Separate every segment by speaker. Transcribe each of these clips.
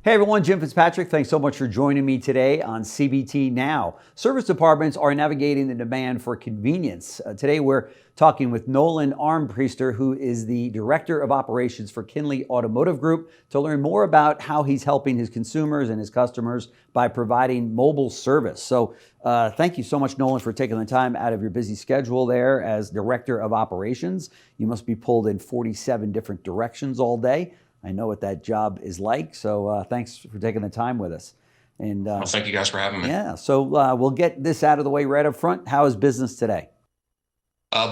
Speaker 1: Hey everyone, Jim Fitzpatrick. Thanks so much for joining me today on CBT Now. Service departments are navigating the demand for convenience. Today we're talking with Nolan Armpriester, who is the Director of Operations for Kinley Automotive Group, to learn more about how he's helping his consumers and his customers by providing mobile service. So thank you so much, Nolan, for taking the time out of your busy schedule there as Director of Operations. You must be pulled in 47 different directions all day. I know what that job is like, so thanks for taking the time with us.
Speaker 2: And well, thank you guys for having me.
Speaker 1: Yeah, so we'll get this out of the way right up front. How is business today?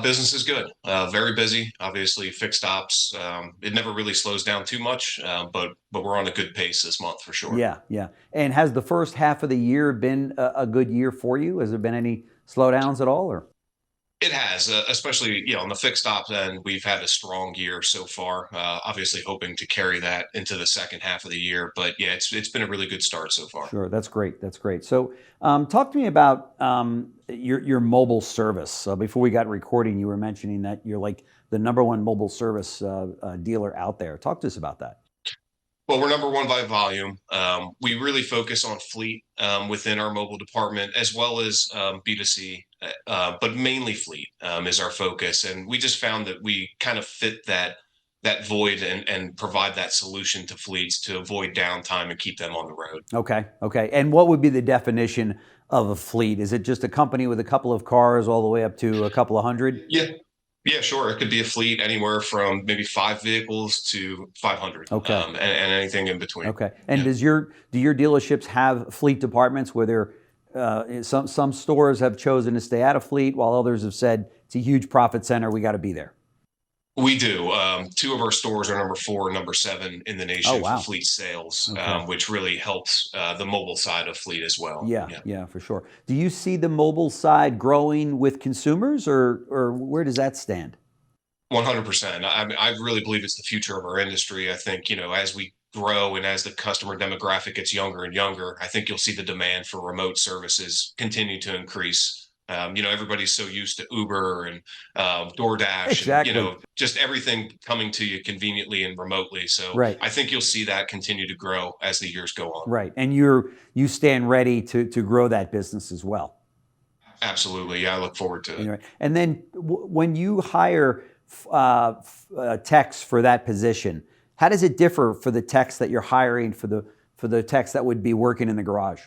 Speaker 2: Business is good. Very busy. Obviously, fixed ops. It never really slows down too much, but we're on a good pace this month for sure.
Speaker 1: Yeah. And has the first half of the year been a good year for you? Has there been any slowdowns at all, or?
Speaker 2: It has, especially on the fixed ops end. We've had a strong year so far. Obviously, hoping to carry that into the second half of the year. But yeah, it's been a really good start so far.
Speaker 1: Sure, that's great. That's great. So, talk to me about your mobile service. Before we got recording, you were mentioning that you're like the #1 mobile service dealer out there. Talk to us about that.
Speaker 2: Well, we're #1 by volume. We really focus on fleet within our mobile department, as well as B2C, but mainly fleet is our focus. And we just found that we kind of fit that void and provide that solution to fleets to avoid downtime and keep them on the road.
Speaker 1: Okay. And what would be the definition of a fleet? Is it just a company with a couple of cars all the way up to a couple of hundred?
Speaker 2: Yeah, sure. It could be a fleet anywhere from maybe 5 vehicles to 500.
Speaker 1: Okay.
Speaker 2: And anything in between.
Speaker 1: Okay. And do your dealerships have fleet departments where some stores have chosen to stay out of fleet while others have said it's a huge profit center, we got to be there?
Speaker 2: We do. 2 of our stores are #4 and #7 in the nation for fleet sales, which really helps the mobile side of fleet as well.
Speaker 1: Yeah, for sure. Do you see the mobile side growing with consumers, or where does that stand?
Speaker 2: 100%. I really believe it's the future of our industry. I think, as we grow and as the customer demographic gets younger and younger, I think you'll see the demand for remote services continue to increase. Everybody's so used to Uber and DoorDash,
Speaker 1: exactly.
Speaker 2: And, just everything coming to you conveniently and remotely. So I think you'll see that continue to grow as the years go on.
Speaker 1: Right. And you stand ready to grow that business as well.
Speaker 2: Absolutely. Yeah, I look forward to it.
Speaker 1: Right. And then when you hire techs for that position, how does it differ for the techs that you're hiring for the techs that would be working in the garage?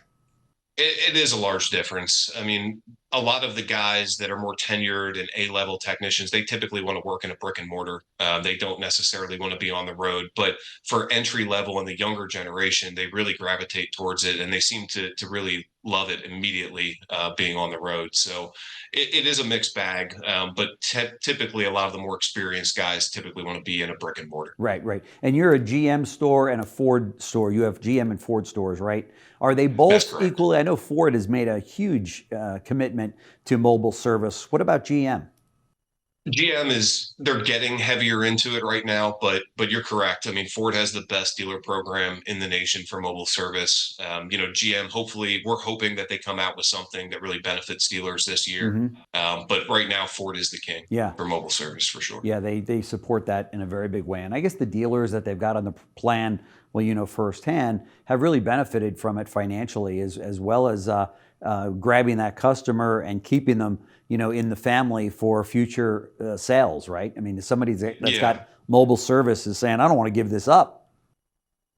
Speaker 2: It is a large difference. I mean, a lot of the guys that are more tenured and A-level technicians, they typically want to work in a brick and mortar. They don't necessarily want to be on the road. But for entry level and the younger generation, they really gravitate towards it, and they seem to really love it immediately being on the road. So it is a mixed bag. But typically, a lot of the more experienced guys typically want to be in a brick and mortar.
Speaker 1: Right. And you're a GM store and a Ford store. You have GM and Ford stores, right? Are they both equally? I know Ford has made a huge commitment to mobile service. What about GM?
Speaker 2: GM they're getting heavier into it right now, but you're correct. I mean, Ford has the best dealer program in the nation for mobile service. GM, hopefully, we're hoping that they come out with something that really benefits dealers this year. But right now, Ford is the king for mobile service for sure.
Speaker 1: Yeah, they support that in a very big way. And I guess the dealers that they've got on the plan, well, firsthand, have really benefited from it financially as well as grabbing that customer and keeping them in the family for future sales, right? I mean, somebody that's got mobile service is saying, I don't want to give this up.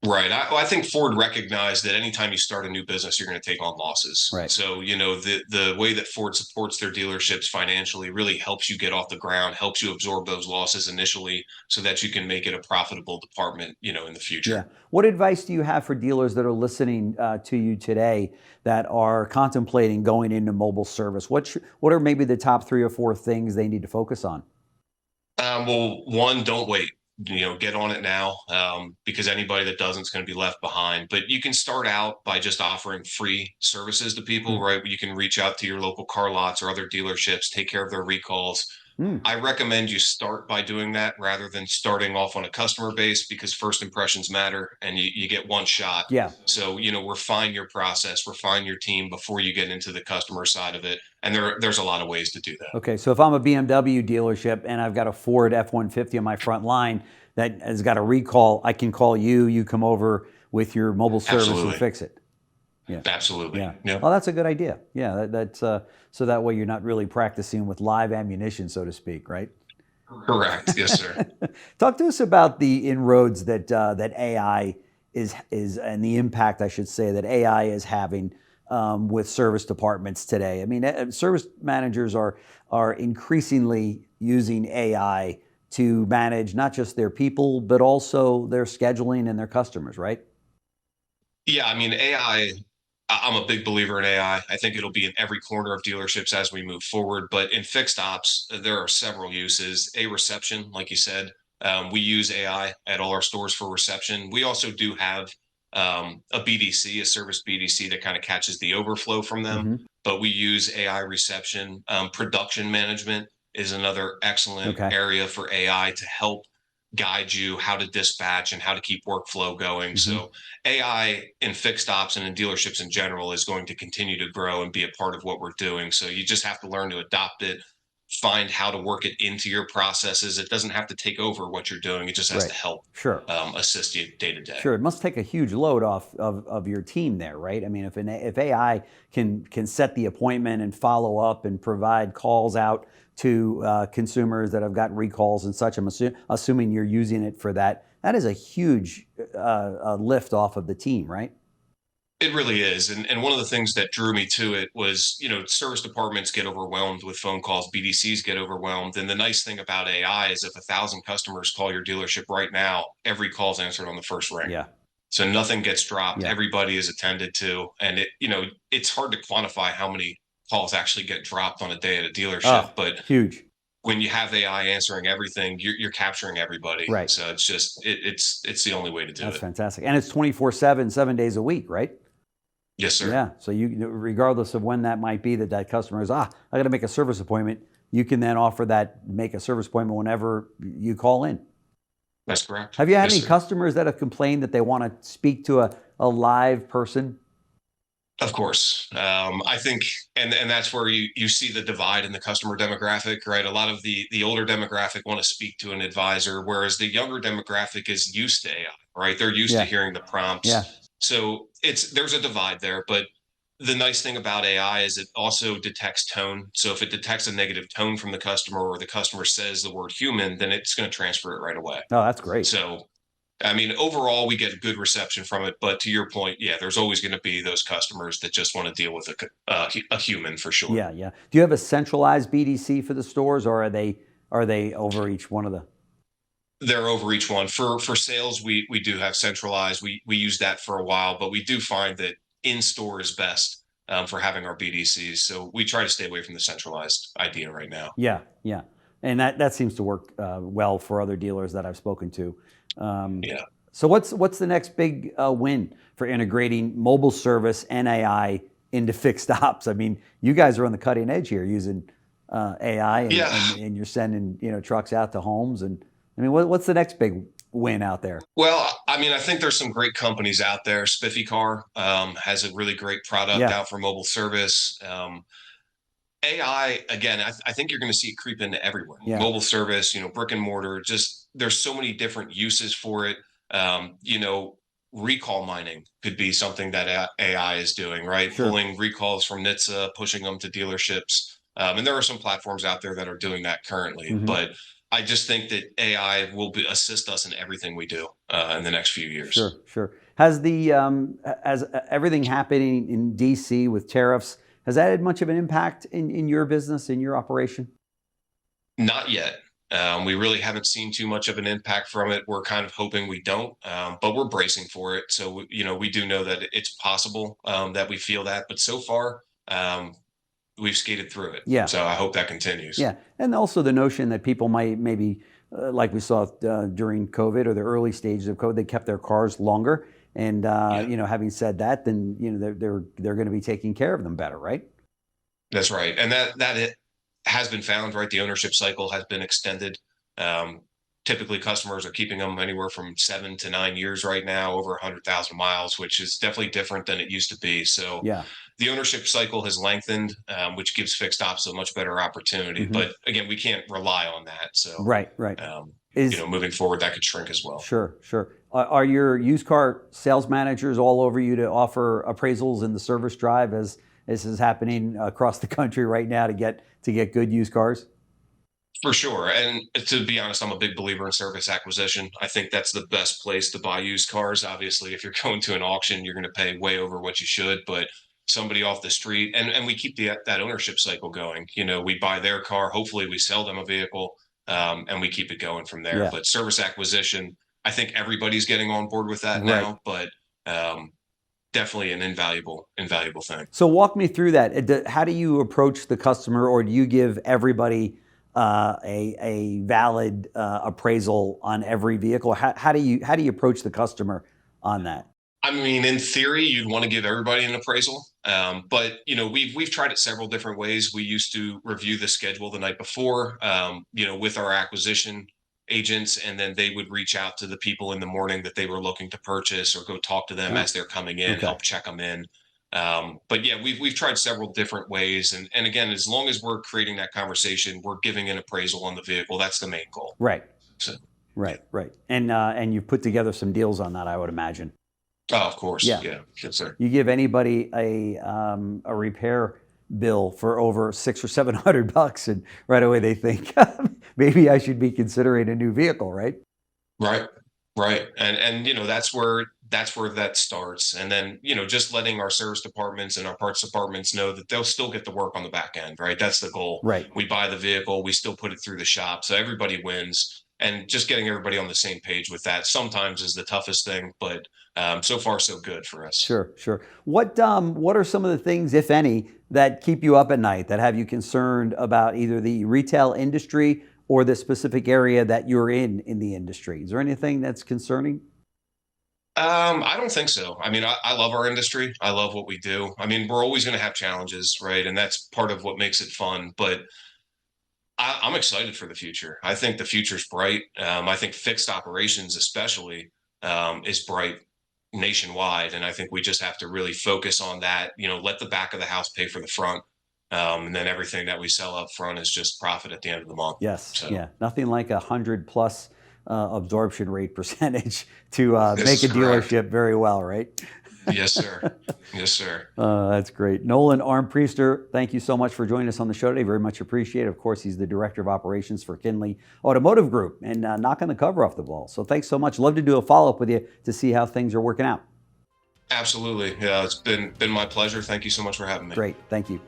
Speaker 2: Right. I think Ford recognized that anytime you start a new business, you're going to take on losses.
Speaker 1: Right.
Speaker 2: So, the way that Ford supports their dealerships financially really helps you get off the ground, helps you absorb those losses initially so that you can make it a profitable department, in the future.
Speaker 1: Yeah. What advice do you have for dealers that are listening to you today that are contemplating going into mobile service? What are maybe the top 3 or 4 things they need to focus on?
Speaker 2: Well, one, don't wait. Get on it now, because anybody that doesn't is going to be left behind. But you can start out by just offering free services to people, right? You can reach out to your local car lots or other dealerships, take care of their recalls. I recommend you start by doing that rather than starting off on a customer base, because first impressions matter and you get one shot.
Speaker 1: Yeah.
Speaker 2: So, refine your process, refine your team before you get into the customer side of it. And there's a lot of ways to do that.
Speaker 1: Okay, so if I'm a BMW dealership and I've got a Ford F-150 on my front line that has got a recall, I can call you, you come over, with your mobile service and
Speaker 2: Absolutely.
Speaker 1: fix it. Yeah.
Speaker 2: Absolutely.
Speaker 1: Yeah.
Speaker 2: Yep.
Speaker 1: Oh, that's a good idea. Yeah. That's so that way you're not really practicing with live ammunition, so to speak, right?
Speaker 2: Correct. Yes, sir.
Speaker 1: Talk to us about the inroads that AI is and the impact, I should say, that AI is having with service departments today. I mean, service managers are increasingly using AI to manage not just their people, but also their scheduling and their customers, right?
Speaker 2: Yeah, I mean, AI, I'm a big believer in AI. I think it'll be in every corner of dealerships as we move forward. But in fixed ops, there are several uses. A reception, like you said, we use AI at all our stores for reception. We also do have a BDC, a service BDC that kind of catches the overflow from them.
Speaker 1: Mm-hmm.
Speaker 2: But we use AI reception. Production management is another excellent
Speaker 1: Okay.
Speaker 2: area for AI to help guide you how to dispatch and how to keep workflow going.
Speaker 1: Mm-hmm.
Speaker 2: So AI in fixed ops and in dealerships in general is going to continue to grow and be a part of what we're doing. So you just have to learn to adopt it, find how to work it into your processes. It doesn't have to take over what you're doing. It just has
Speaker 1: Right.
Speaker 2: to help
Speaker 1: Sure.
Speaker 2: assist you day to day.
Speaker 1: Sure, it must take a huge load off of your team there, right? I mean, if AI can set the appointment and follow up and provide calls out to consumers that have got recalls and such, I'm assuming you're using it for that. That is a huge lift off of the team, right?
Speaker 2: It really is. And one of the things that drew me to it was, service departments get overwhelmed with phone calls, BDCs get overwhelmed. And the nice thing about AI is if 1,000 customers call your dealership right now, every call is answered on the first ring.
Speaker 1: Yeah.
Speaker 2: So nothing gets dropped.
Speaker 1: Yeah.
Speaker 2: Everybody is attended to. And it's hard to quantify how many calls actually get dropped on a day at a dealership.
Speaker 1: Oh,
Speaker 2: But
Speaker 1: huge.
Speaker 2: when you have AI answering everything, you're capturing everybody.
Speaker 1: Right.
Speaker 2: So it's just it's the only way to do
Speaker 1: That's
Speaker 2: it.
Speaker 1: fantastic. And it's 24/7, 7 days a week, right?
Speaker 2: Yes, sir.
Speaker 1: Yeah. So you, regardless of when that might be, that customer is, I got to make a service appointment. You can then offer that, make a service appointment whenever you call in.
Speaker 2: That's correct.
Speaker 1: Have you had
Speaker 2: Yes,
Speaker 1: any
Speaker 2: sir.
Speaker 1: customers that have complained that they want to speak to a live person?
Speaker 2: Of course. I think, and that's where you see the divide in the customer demographic, right? A lot of the older demographic want to speak to an advisor, whereas the younger demographic is used to AI, right? They're used to
Speaker 1: Yeah.
Speaker 2: hearing the prompts.
Speaker 1: Yeah.
Speaker 2: So there's a divide there, but the nice thing about AI is it also detects tone. So if it detects a negative tone from the customer or the customer says the word human, then it's going to transfer it right away.
Speaker 1: Oh, that's great.
Speaker 2: So I mean, overall, we get a good reception from it. But to your point, yeah, there's always going to be those customers that just want to deal with a human for sure.
Speaker 1: Yeah, yeah. Do you have a centralized BDC for the stores, or are they over each one of the?
Speaker 2: They're over each one. For sales, we do have centralized. We use that for a while, but we do find that in store is best for having our BDCs. So we try to stay away from the centralized idea right now.
Speaker 1: Yeah, yeah. And that seems to work well for other dealers that I've spoken to.
Speaker 2: Yeah.
Speaker 1: So what's the next big win for integrating mobile service and AI into fixed ops? I mean, you guys are on the cutting edge here using AI, and you're sending trucks out to homes. And I mean, what's the next big win out there?
Speaker 2: Well, I mean, I think there's some great companies out there. Spiffy Car has a really great product
Speaker 1: Yeah.
Speaker 2: out for mobile service. AI, again, I think you're going to see it creep into everywhere.
Speaker 1: Yeah.
Speaker 2: Mobile service, brick and mortar, just there's so many different uses for it. Recall mining could be something that AI is doing, right?
Speaker 1: Sure.
Speaker 2: Pulling recalls from NHTSA, pushing them to dealerships. And there are some platforms out there that are doing that currently.
Speaker 1: Mhm.
Speaker 2: But I just think that AI will assist us in everything we do in the next few years.
Speaker 1: Sure, sure. Has everything happening in DC with tariffs, has that had much of an impact in your business, in your operation?
Speaker 2: Not yet. We really haven't seen too much of an impact from it. We're kind of hoping we don't, but we're bracing for it. So, we do know that it's possible that we feel that, but so far, we've skated through it.
Speaker 1: Yeah.
Speaker 2: So I hope that continues.
Speaker 1: Yeah, and also the notion that people might maybe, like we saw during COVID or the early stages of COVID, they kept their cars longer. And having said that, then they're going to be taking care of them better, right?
Speaker 2: That's right, and that it has been found, right? The ownership cycle has been extended. Typically, customers are keeping them anywhere from 7 to 9 years right now, over 100,000 miles, which is definitely different than it used to be. So
Speaker 1: Yeah.
Speaker 2: the ownership cycle has lengthened, which gives fixed ops a much better opportunity.
Speaker 1: Mhm.
Speaker 2: But again, we can't rely on that. So
Speaker 1: Right. Is
Speaker 2: moving forward, that could shrink as well.
Speaker 1: Sure, sure. Are your used car sales managers all over you to offer appraisals in the service drive, as this is happening across the country right now, to get good used cars?
Speaker 2: For sure. And to be honest, I'm a big believer in service acquisition. I think that's the best place to buy used cars. Obviously, if you're going to an auction, you're going to pay way over what you should, but somebody off the street, and we keep that ownership cycle going. We buy their car, hopefully we sell them a vehicle, and we keep it going from there.
Speaker 1: Yeah.
Speaker 2: But service acquisition, I think everybody's getting on board with that
Speaker 1: Right.
Speaker 2: now, but definitely an invaluable thing.
Speaker 1: So walk me through that. How do you approach the customer, or do you give everybody a valid appraisal on every vehicle? How do you approach the customer on that?
Speaker 2: I mean, in theory, you'd want to give everybody an appraisal, but we've tried it several different ways. We used to review the schedule the night before, with our acquisition agents, and then they would reach out to the people in the morning that they were looking to purchase, or go talk to them as they're coming in, help check them in. But yeah, we've tried several different ways, and again, as long as we're creating that conversation, we're giving an appraisal on the vehicle. That's the main goal.
Speaker 1: Right.
Speaker 2: So,
Speaker 1: right. And you've put together some deals on that, I would imagine.
Speaker 2: oh, of course.
Speaker 1: Yeah.
Speaker 2: Yes, sir.
Speaker 1: You give anybody a repair bill for over $600 or $700, and right away they think maybe I should be considering a new vehicle, right?
Speaker 2: Right. And that's where that starts. And then, just letting our service departments and our parts departments know that they'll still get the work on the back end, right? That's the goal.
Speaker 1: Right.
Speaker 2: We buy the vehicle, we still put it through the shop, so everybody wins. And just getting everybody on the same page with that sometimes is the toughest thing, but so far so good for us.
Speaker 1: Sure. What are some of the things, if any, that keep you up at night, that have you concerned about either the retail industry or the specific area that you're in the industry? Is there anything that's concerning?
Speaker 2: I don't think so. I mean, I love our industry. I love what we do. I mean, we're always going to have challenges, right? And that's part of what makes it fun. But I'm excited for the future. I think the future's bright. I think fixed operations, especially, is bright nationwide. And I think we just have to really focus on that. Let the back of the house pay for the front. And then everything that we sell up front is just profit at the end of the month.
Speaker 1: Yes.
Speaker 2: So,
Speaker 1: Yeah. Nothing like 100+ absorption rate percentage to make a
Speaker 2: correct.
Speaker 1: dealership very well, right?
Speaker 2: Yes, sir. Yes, sir.
Speaker 1: That's great. Nolan Armpriester, thank you so much for joining us on the show today. Very much appreciated. Of course, he's the Director of Operations for Kinley Automotive Group, and knocking the cover off the ball. So thanks so much. Love to do a follow-up with you to see how things are working out.
Speaker 2: Absolutely. Yeah, it's been my pleasure. Thank you so much for having me.
Speaker 1: Great. Thank you.